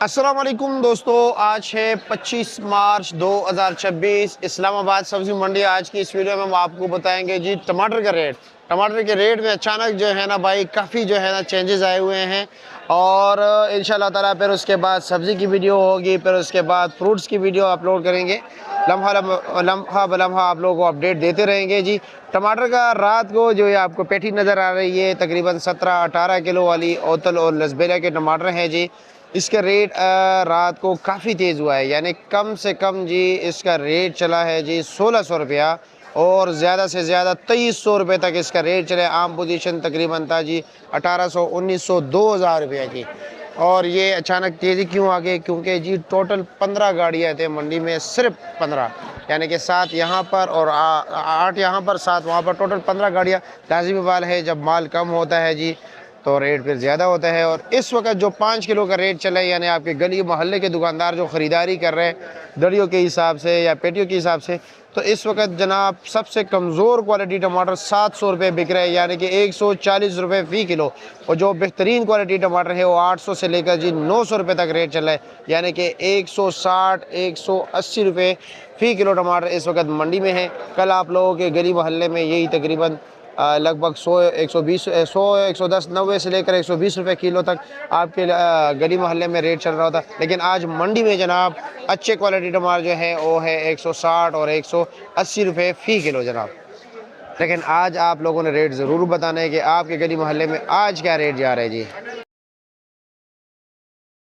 अस्सलाम वालेकुम दोस्तों, आज है 25 मार्च 2026। इस्लामाबाद सब्जी मंडी। आज की इस वीडियो में हम आपको बताएंगे जी टमाटर का रेट। टमाटर के रेट में अचानक जो है ना भाई काफ़ी जो है ना चेंजेस आए हुए हैं। और इंशाल्लाह ताला फिर उसके बाद सब्ज़ी की वीडियो होगी, फिर उसके बाद फ्रूट्स की वीडियो अपलोड करेंगे। लम्हा ब लम्हा आप लोगों को अपडेट देते रहेंगे जी। टमाटर का रात को जो है आपको पेठी नज़र आ रही है, तकरीबन 17-18 किलो वाली ओतल और लसबेला के टमाटर हैं जी। इसका रेट रात को काफ़ी तेज़ हुआ है, यानी कम से कम जी इसका रेट चला है जी 1600 रुपया, और ज़्यादा से ज़्यादा 2300 रुपये तक इसका रेट चले। आम पोजीशन तकरीबन था जी 1800, 1900, 2000 रुपये की। और ये अचानक तेज़ी क्यों आ गई? क्योंकि जी टोटल 15 गाड़ियाँ थे मंडी में, सिर्फ 15, यानी कि 7 यहाँ पर और 8 यहाँ पर, 7 वहाँ पर, टोटल 15 गाड़ियाँ। लाजिमी बात है जब माल कम होता है जी तो रेट फिर ज़्यादा होता है। और इस वक्त जो 5 किलो का रेट चला है, यानी आपके गली मोहल्ले के दुकानदार जो ख़रीदारी कर रहे हैं दड़ियों के हिसाब से या पेटियों के हिसाब से, तो इस वक्त जनाब सबसे कमज़ोर क्वालिटी टमाटर 700 रुपये बिक रहे हैं, यानी कि 140 रुपये फ़ी किलो। और जो बेहतरीन क्वालिटी टमाटर है वो 800 से लेकर जी 900 रुपये तक रेट चल रहा है, यानी कि 160, 180 रुपये फ़ी किलो टमाटर इस वक्त मंडी में है। कल आप लोगों के गली मोहल्ले में यही तकरीबन लगभग 100, 120, 100, 110, 90 से लेकर 120 रुपये किलो तक आपके गली मोहल्ले में रेट चल रहा था। लेकिन आज मंडी में जनाब अच्छे क्वालिटी टमाटर जो है वो है 160 और 180 रुपये फ़ी किलो जनाब। लेकिन आज आप लोगों ने रेट ज़रूर बताना है कि आपके गली मोहल्ले में आज क्या रेट जा रहा है जी।